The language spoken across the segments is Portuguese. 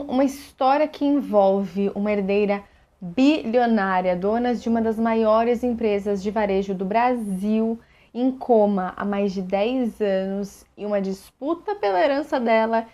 uma história que envolve uma herdeira bilionária, dona de uma das maiores empresas de varejo do Brasil, em coma há mais de 10 anos e uma disputa pela herança dela,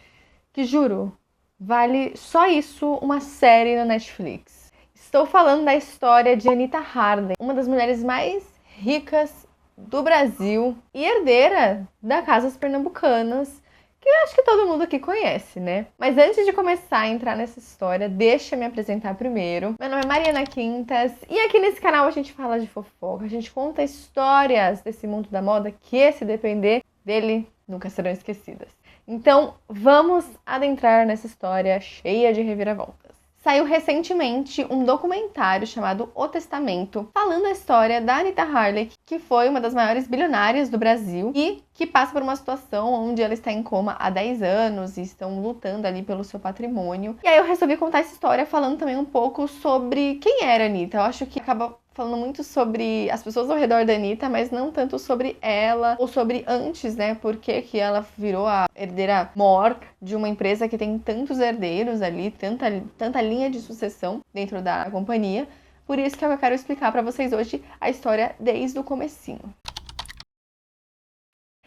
que juro, vale só isso uma série na Netflix. Estou falando da história de Anita Harley, uma das mulheres mais ricas do Brasil e herdeira da Casas Pernambucanas, que eu acho que todo mundo aqui conhece, né? Mas antes de começar a entrar nessa história, deixa eu me apresentar primeiro. Meu nome é Mariana Quintas e aqui nesse canal a gente fala de fofoca, a gente conta histórias desse mundo da moda que, se depender dele, nunca serão esquecidas. Então, vamos adentrar nessa história cheia de reviravoltas. Saiu recentemente um documentário chamado O Testamento, falando a história da Anita Harley, que foi uma das maiores bilionárias do Brasil e que passa por uma situação onde ela está em coma há 10 anos e estão lutando ali pelo seu patrimônio. E aí eu resolvi contar essa história falando também um pouco sobre quem era a Anita. Eu acho que acaba falando muito sobre as pessoas ao redor da Anita, mas não tanto sobre ela ou sobre antes, né? Por que ela virou a herdeira mor de uma empresa que tem tantos herdeiros ali, tanta linha de sucessão dentro da companhia. Por isso que eu quero explicar para vocês hoje a história desde o comecinho.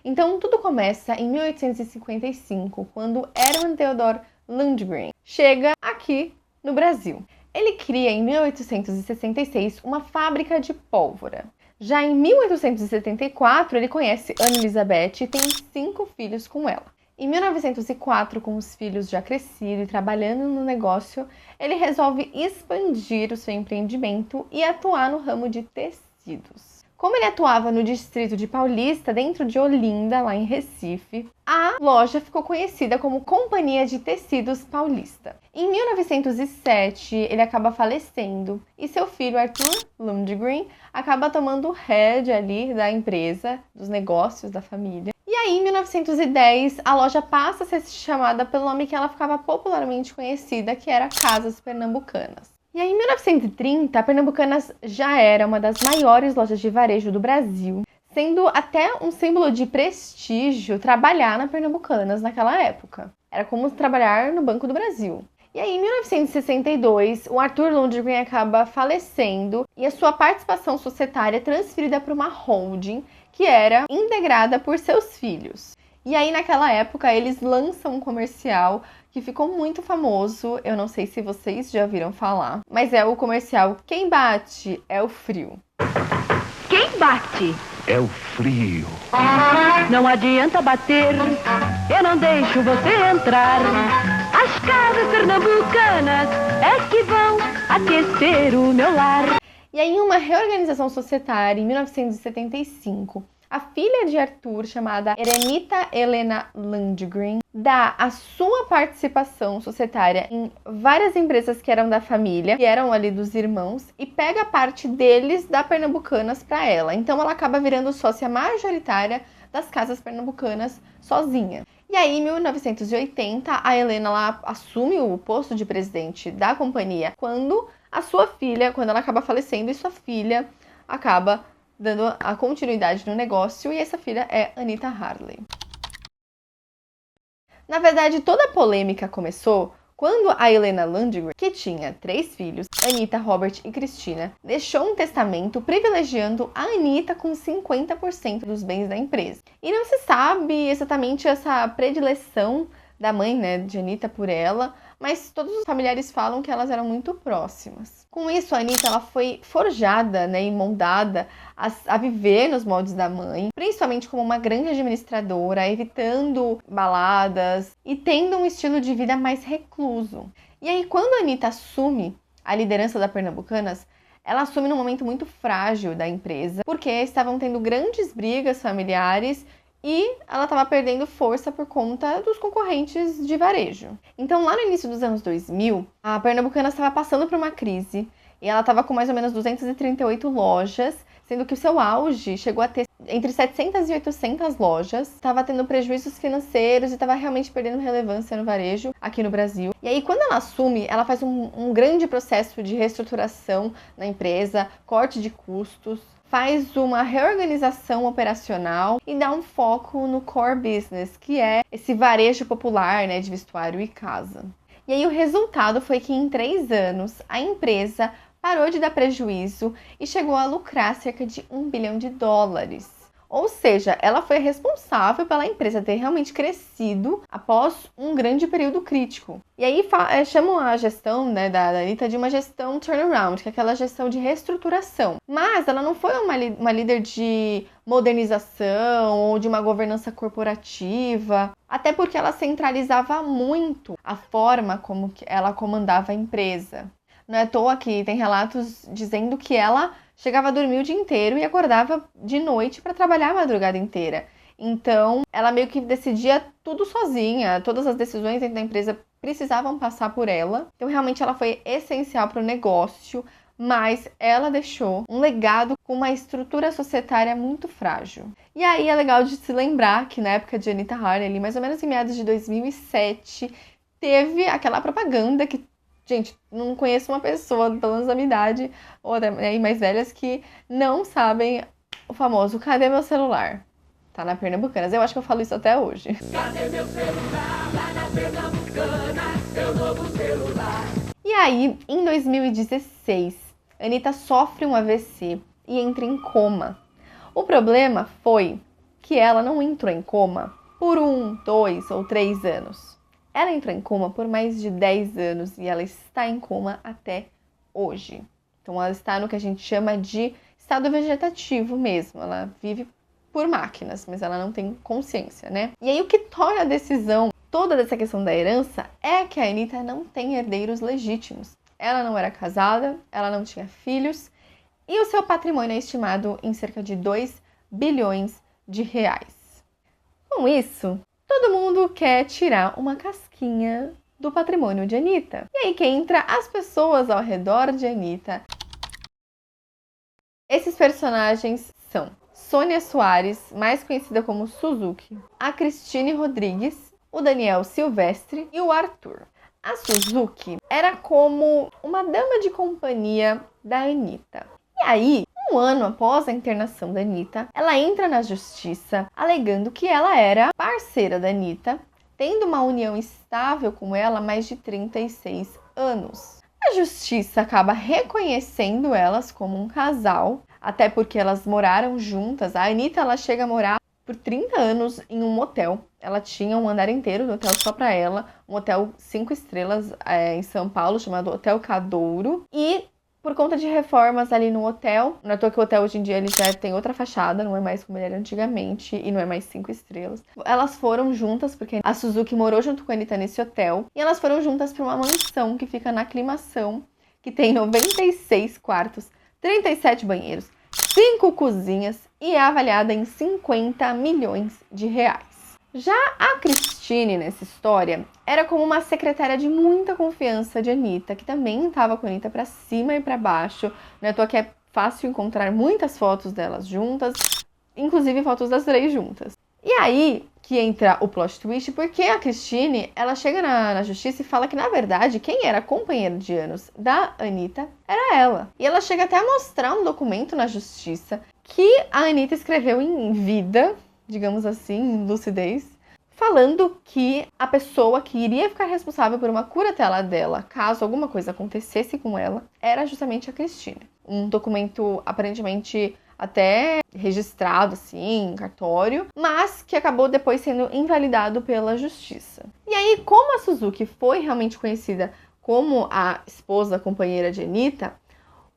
Então, tudo começa em 1855, quando Herman Theodor Lundgren chega aqui no Brasil. Ele cria em 1866 uma fábrica de pólvora. Já em 1874, ele conhece Ana Elizabeth e tem 5 filhos com ela. Em 1904, com os filhos já crescidos e trabalhando no negócio, ele resolve expandir o seu empreendimento e atuar no ramo de tecidos. Como ele atuava no distrito de Paulista, dentro de Olinda, lá em Recife, a loja ficou conhecida como Companhia de Tecidos Paulista. Em 1907, ele acaba falecendo e seu filho Arthur Lundgren acaba tomando o head ali da empresa, dos negócios da família. E aí, em 1910, a loja passa a ser chamada pelo nome que ela ficava popularmente conhecida, que era Casas Pernambucanas. E aí, em 1930, a Pernambucanas já era uma das maiores lojas de varejo do Brasil, sendo até um símbolo de prestígio trabalhar na Pernambucanas naquela época. Era como trabalhar no Banco do Brasil. E aí, em 1962, o Arthur Lundgren acaba falecendo e a sua participação societária é transferida para uma holding que era integrada por seus filhos. E aí, naquela época, eles lançam um comercial que ficou muito famoso. Eu não sei se vocês já ouviram falar, mas é o comercial Quem Bate é o Frio. Quem bate? É o frio. Não adianta bater, eu não deixo você entrar. As casas pernambucanas é que vão aquecer o meu lar. E aí, em uma reorganização societária, em 1975, a filha de Arthur, chamada Erenita Helena Lundgren, dá a sua participação societária em várias empresas que eram da família, que eram ali dos irmãos, e pega parte deles da Pernambucanas para ela. Então ela acaba virando sócia majoritária das Casas Pernambucanas sozinha. E aí, em 1980, a Helena ela assume o posto de presidente da companhia quando a sua filha, quando ela acaba falecendo, e sua filha acaba dando a continuidade no negócio, e essa filha é Anita Harley. Na verdade, toda a polêmica começou quando a Helena Lundgren, que tinha 3 filhos, Anita, Robert e Cristina, deixou um testamento privilegiando a Anita com 50% dos bens da empresa. E não se sabe exatamente essa predileção da mãe, né, de Anita por ela, mas todos os familiares falam que elas eram muito próximas. Com isso, a Anita ela foi forjada, né, e moldada a viver nos moldes da mãe, principalmente como uma grande administradora, evitando baladas e tendo um estilo de vida mais recluso. E aí, quando a Anita assume a liderança da Pernambucanas, ela assume num momento muito frágil da empresa, porque estavam tendo grandes brigas familiares e ela estava perdendo força por conta dos concorrentes de varejo. Então, lá no início dos anos 2000, a Pernambucanas estava passando por uma crise e ela estava com mais ou menos 238 lojas, sendo que o seu auge chegou a ter entre 700 e 800 lojas, estava tendo prejuízos financeiros e estava realmente perdendo relevância no varejo aqui no Brasil. E aí, quando ela assume, ela faz um grande processo de reestruturação na empresa, corte de custos, faz uma reorganização operacional e dá um foco no core business, que é esse varejo popular, né, de vestuário e casa. E aí o resultado foi que em 3 anos a empresa parou de dar prejuízo e chegou a lucrar cerca de US$ 1 bilhão. Ou seja, ela foi responsável pela empresa ter realmente crescido após um grande período crítico. E aí chamam a gestão, né, da Anitta de uma gestão turnaround, que é aquela gestão de reestruturação. Mas ela não foi uma líder de modernização ou de uma governança corporativa, até porque ela centralizava muito a forma como ela comandava a empresa. Não é à toa que tem relatos dizendo que ela chegava a dormir o dia inteiro e acordava de noite para trabalhar a madrugada inteira. Então, ela meio que decidia tudo sozinha. Todas as decisões dentro da empresa precisavam passar por ela. Então, realmente, ela foi essencial para o negócio, mas ela deixou um legado com uma estrutura societária muito frágil. E aí, é legal de se lembrar que na época de Anitta Harding, ali, mais ou menos em meados de 2007, teve aquela propaganda que, gente, não conheço uma pessoa, pelo menos da minha idade, ou até mais velhas, que não sabem o famoso "Cadê meu celular?" Tá na Pernambucanas. Eu acho que eu falo isso até hoje. Cadê meu celular? Lá na Pernambucanas, meu novo celular. E aí, em 2016, Anitta sofre um AVC e entra em coma. O problema foi que ela não entrou em coma por 1, 2 ou 3 anos. Ela entrou em coma por mais de 10 anos e ela está em coma até hoje. Então, ela está no que a gente chama de estado vegetativo mesmo. Ela vive por máquinas, mas ela não tem consciência, né? E aí, o que torna a decisão toda dessa questão da herança é que a Anitta não tem herdeiros legítimos. Ela não era casada, ela não tinha filhos e o seu patrimônio é estimado em cerca de 2 bilhões de reais. Com isso, todo mundo quer tirar uma casquinha do patrimônio de Anitta. E aí que entra as pessoas ao redor de Anitta. Esses personagens são Sônia Soares, mais conhecida como Suzuki, a Christine Rodrigues, o Daniel Silvestre e o Arthur. A Suzuki era como uma dama de companhia da Anitta. E aí, um ano após a internação da Anitta, ela entra na justiça alegando que ela era parceira da Anitta, tendo uma união estável com ela há mais de 36 anos. A justiça acaba reconhecendo elas como um casal, até porque elas moraram juntas. A Anitta ela chega a morar por 30 anos em um motel. Ela tinha um andar inteiro do hotel só para ela, um hotel 5 estrelas em São Paulo, chamado Hotel Cadouro. E por conta de reformas ali no hotel, não é à toa que o hotel hoje em dia ele já tem outra fachada, não é mais como ele era antigamente e não é mais 5 estrelas. Elas foram juntas, porque a Suzuki morou junto com a Anitta nesse hotel, e elas foram juntas para uma mansão que fica na Aclimação, que tem 96 quartos, 37 banheiros, 5 cozinhas e é avaliada em 50 milhões de reais. Já a Christine, nessa história, era como uma secretária de muita confiança de Anitta, que também estava com a Anitta para cima e para baixo. Não é à toa que é fácil encontrar muitas fotos delas juntas, inclusive fotos das 3 juntas. E aí que entra o plot twist, porque a Christine, ela chega na justiça e fala que, na verdade, quem era companheira de anos da Anitta era ela. E ela chega até a mostrar um documento na justiça que a Anitta escreveu em vida, digamos assim, em lucidez, falando que a pessoa que iria ficar responsável por uma curatela dela, caso alguma coisa acontecesse com ela, era justamente a Christine. Um documento aparentemente até registrado, assim, em cartório, mas que acabou depois sendo invalidado pela justiça. E aí, como a Suzuki foi realmente conhecida como a esposa companheira de Anitta,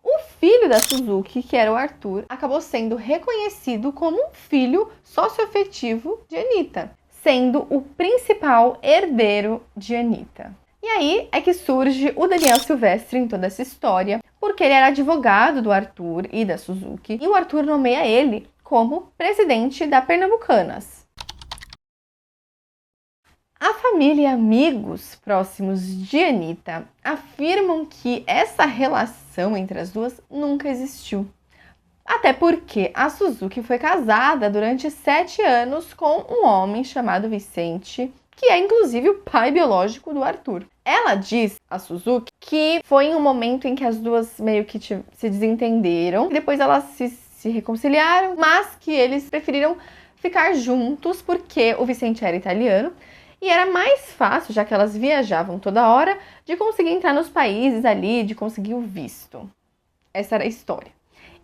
o filho da Suzuki, que era o Arthur, acabou sendo reconhecido como um filho socioafetivo de Anitta, sendo o principal herdeiro de Anitta. E aí é que surge o Daniel Silvestre em toda essa história, porque ele era advogado do Arthur e da Suzuki, e o Arthur nomeia ele como presidente da Pernambucanas. A família e amigos próximos de Anitta afirmam que essa relação entre as duas nunca existiu. Até porque a Suzuki foi casada durante 7 anos com um homem chamado Vicente, que é inclusive o pai biológico do Arthur. Ela diz, a Suzuki, que foi em um momento em que as duas meio que se desentenderam, depois elas se reconciliaram, mas que eles preferiram ficar juntos porque o Vicente era italiano E era mais fácil, já que elas viajavam toda hora, de conseguir entrar nos países ali, de conseguir o visto. Essa era a história.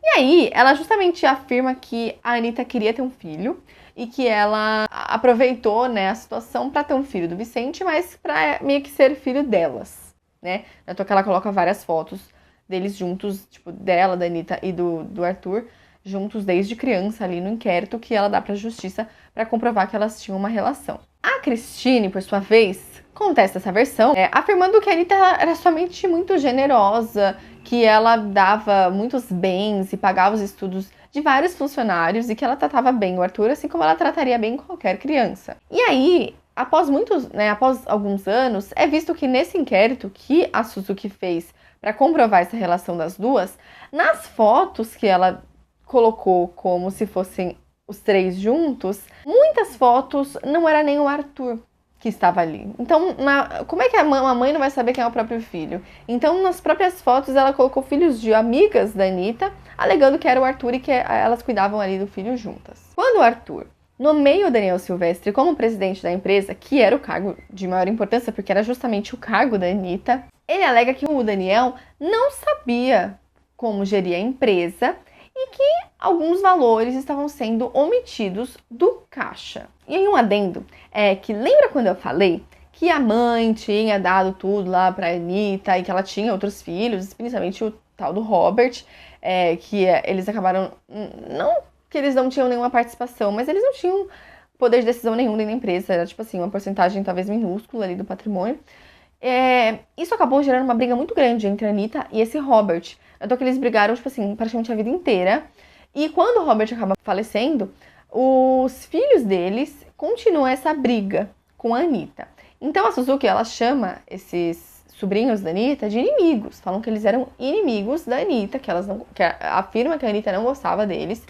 E aí, ela justamente afirma que a Anitta queria ter um filho e que ela aproveitou, né, a situação para ter um filho do Vicente, mas para meio que ser filho delas, né? Então que ela coloca várias fotos deles juntos, tipo, dela, da Anitta e do Arthur, juntos desde criança ali no inquérito que ela dá pra justiça para comprovar que elas tinham uma relação. A Christine, por sua vez, contesta essa versão, afirmando que a Anitta era somente muito generosa, que ela dava muitos bens e pagava os estudos de vários funcionários e que ela tratava bem o Arthur, assim como ela trataria bem qualquer criança. E aí, após alguns anos, é visto que nesse inquérito que a Suzuki fez para comprovar essa relação das duas, nas fotos que ela colocou como se fossem os três juntos, muitas fotos não era nem o Arthur que estava ali. Então, como é que a mãe não vai saber quem é o próprio filho? Então, nas próprias fotos, ela colocou filhos de amigas da Anitta, alegando que era o Arthur e que elas cuidavam ali do filho juntas. Quando o Arthur nomeia o Daniel Silvestre como presidente da empresa, que era o cargo de maior importância, porque era justamente o cargo da Anitta, ele alega que o Daniel não sabia como gerir a empresa e que alguns valores estavam sendo omitidos do caixa. E aí um adendo é que lembra quando eu falei que a mãe tinha dado tudo lá pra Anitta e que ela tinha outros filhos, principalmente o tal do Robert, eles acabaram, não que eles não tinham nenhuma participação, mas eles não tinham poder de decisão nenhum dentro da empresa, era tipo assim, uma porcentagem talvez minúscula ali do patrimônio. Isso acabou gerando uma briga muito grande entre a Anitta e esse Robert. Então que eles brigaram, tipo assim, praticamente a vida inteira. E quando o Robert acaba falecendo, os filhos deles continuam essa briga com a Anitta. Então a Suzuki, ela chama esses sobrinhos da Anitta de inimigos. Falam que eles eram inimigos da Anitta, que afirma que a Anitta não gostava deles.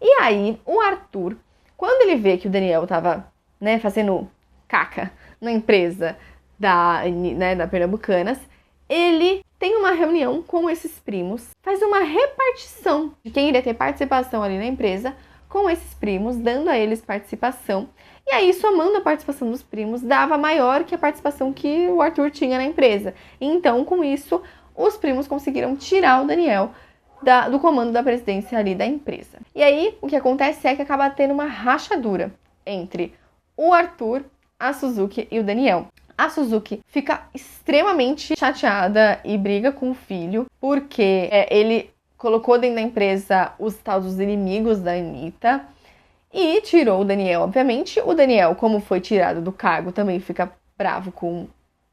E aí, o Arthur, quando ele vê que o Daniel tava, né, fazendo caca na empresa da Pernambucanas, ele tem uma reunião com esses primos, faz uma repartição de quem iria ter participação ali na empresa com esses primos, dando a eles participação. E aí, somando a participação dos primos, dava maior que a participação que o Arthur tinha na empresa. Então, com isso, os primos conseguiram tirar o Daniel do comando da presidência ali da empresa. E aí, o que acontece é que acaba tendo uma rachadura entre o Arthur, a Suzuki e o Daniel. A Suzuki fica extremamente chateada e briga com o filho, porque ele colocou dentro da empresa os tais dos inimigos da Anitta e tirou o Daniel, obviamente. O Daniel, como foi tirado do cargo, também fica bravo com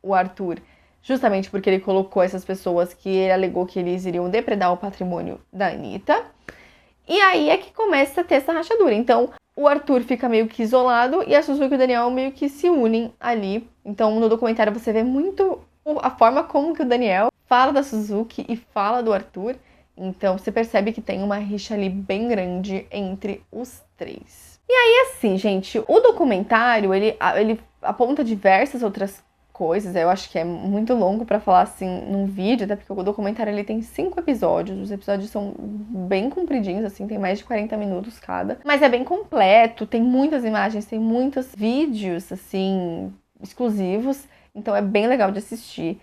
o Arthur, justamente porque ele colocou essas pessoas que ele alegou que eles iriam depredar o patrimônio da Anitta. E aí é que começa a ter essa rachadura. Então, o Arthur fica meio que isolado e a Suzuki e o Daniel meio que se unem ali. Então, no documentário você vê muito a forma como que o Daniel fala da Suzuki e fala do Arthur. Então, você percebe que tem uma rixa ali bem grande entre os três. E aí, assim, gente, o documentário, ele aponta diversas outras coisas. Eu acho que é muito longo pra falar, assim, num vídeo, até porque o documentário, ele tem 5 episódios. Os episódios são bem compridinhos, assim, tem mais de 40 minutos cada. Mas é bem completo, tem muitas imagens, tem muitos vídeos, assim, exclusivos. Então, é bem legal de assistir.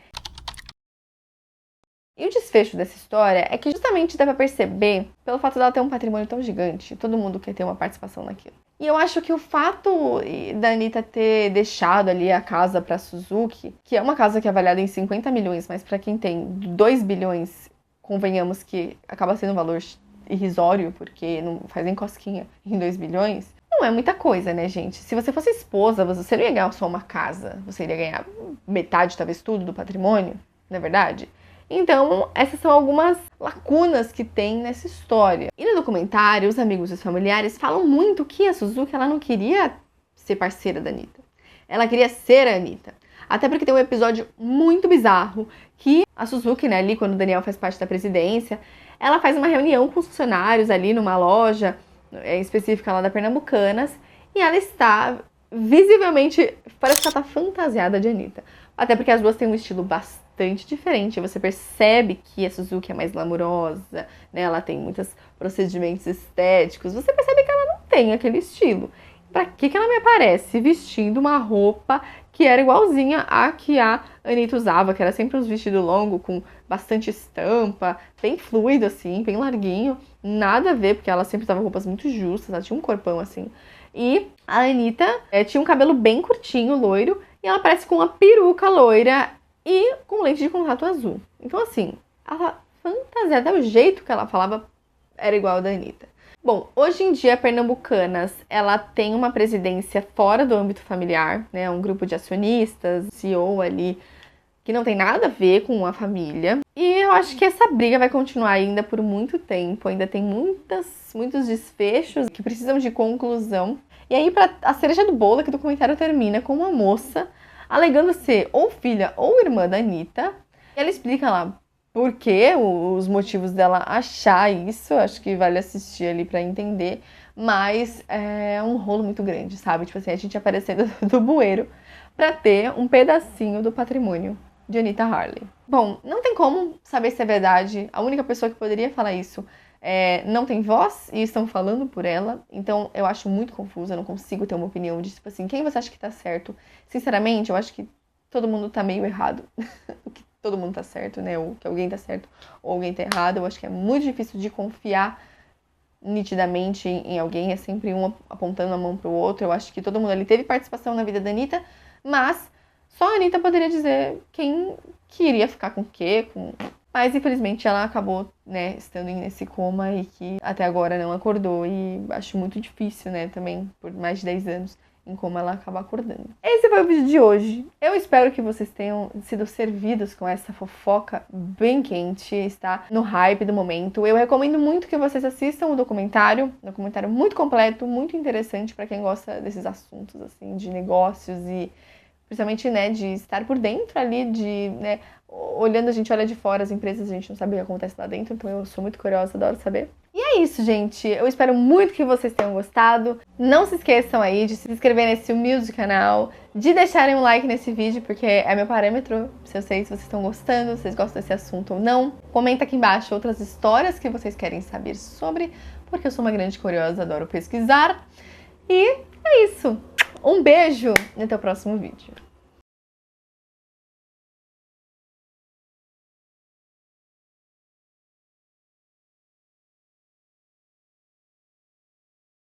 E o desfecho dessa história é que justamente dá pra perceber, pelo fato dela ter um patrimônio tão gigante, todo mundo quer ter uma participação naquilo. E eu acho que o fato da Anitta ter deixado ali a casa pra Suzuki, que é uma casa que é avaliada em 50 milhões, mas pra quem tem 2 bilhões, convenhamos que acaba sendo um valor irrisório, porque não faz nem cosquinha em 2 bilhões, não é muita coisa, né, gente? Se você fosse esposa, você não ia ganhar só uma casa, você iria ganhar metade, talvez tudo, do patrimônio, não é verdade? Então, essas são algumas lacunas que tem nessa história. E no documentário, os amigos e os familiares falam muito que a Suzuki, ela não queria ser parceira da Anitta. Ela queria ser a Anitta. Até porque tem um episódio muito bizarro que a Suzuki, né, ali quando o Daniel faz parte da presidência, ela faz uma reunião com os funcionários ali numa loja específica lá da Pernambucanas e ela está visivelmente, parece que ela tá fantasiada de Anitta. Até porque as duas têm um estilo bastante diferente. Você percebe que a Suzuki é mais glamurosa, né? Ela tem muitos procedimentos estéticos. Você percebe que ela não tem aquele estilo. pra que ela me aparece vestindo uma roupa que era igualzinha à que a Anitta usava, que era sempre uns vestidos longos com bastante estampa, bem fluido assim, bem larguinho, nada a ver, porque ela sempre usava roupas muito justas, ela tinha um corpão assim. E a Anitta tinha um cabelo bem curtinho, loiro, e ela aparece com uma peruca loira e com lente de contato azul. Então assim, a fantasia, até o jeito que ela falava era igual ao da Anitta. Bom, hoje em dia, Pernambucanas, ela tem uma presidência fora do âmbito familiar, né? Um grupo de acionistas, CEO ali, que não tem nada a ver com a família. E eu acho que essa briga vai continuar ainda por muito tempo. Ainda tem muitos desfechos que precisam de conclusão. E aí, pra a cereja do bolo, é que o documentário termina com uma moça alegando ser ou filha ou irmã da Anitta. E ela explica lá por que, os motivos dela achar isso, acho que vale assistir ali pra entender, mas é um rolo muito grande, sabe? Tipo assim, a gente aparecendo do bueiro pra ter um pedacinho do patrimônio de Anitta Harley. Bom, não tem como saber se é verdade, a única pessoa que poderia falar isso não tem voz e estão falando por ela, então eu acho muito confusa, eu não consigo ter uma opinião de, tipo assim, quem você acha que tá certo? Sinceramente, eu acho que todo mundo tá meio errado. Todo mundo tá certo, né? Ou que alguém tá certo ou alguém tá errado. Eu acho que é muito difícil de confiar nitidamente em alguém. É sempre um apontando a mão pro outro. Eu acho que todo mundo ali teve participação na vida da Anitta, mas só a Anitta poderia dizer quem que iria ficar com o quê. Mas, infelizmente, ela acabou, né, estando nesse coma e que até agora não acordou. E acho muito difícil, né, também, por mais de 10 anos, em como ela acaba acordando. Esse foi o vídeo de hoje. Eu espero que vocês tenham sido servidos com essa fofoca bem quente, está no hype do momento. Eu recomendo muito que vocês assistam o documentário, um documentário muito completo, muito interessante para quem gosta desses assuntos, assim, de negócios e principalmente, né, de estar por dentro ali, de, né, olhando, a gente olha de fora as empresas, a gente não sabe o que acontece lá dentro, então eu sou muito curiosa, adoro saber. E é isso, gente. Eu espero muito que vocês tenham gostado. Não se esqueçam aí de se inscrever nesse humilde canal, de deixarem um like nesse vídeo, porque é meu parâmetro, se eu sei se vocês estão gostando, se vocês gostam desse assunto ou não. Comenta aqui embaixo outras histórias que vocês querem saber sobre, porque eu sou uma grande curiosa, adoro pesquisar. E é isso. Um beijo e até o próximo vídeo.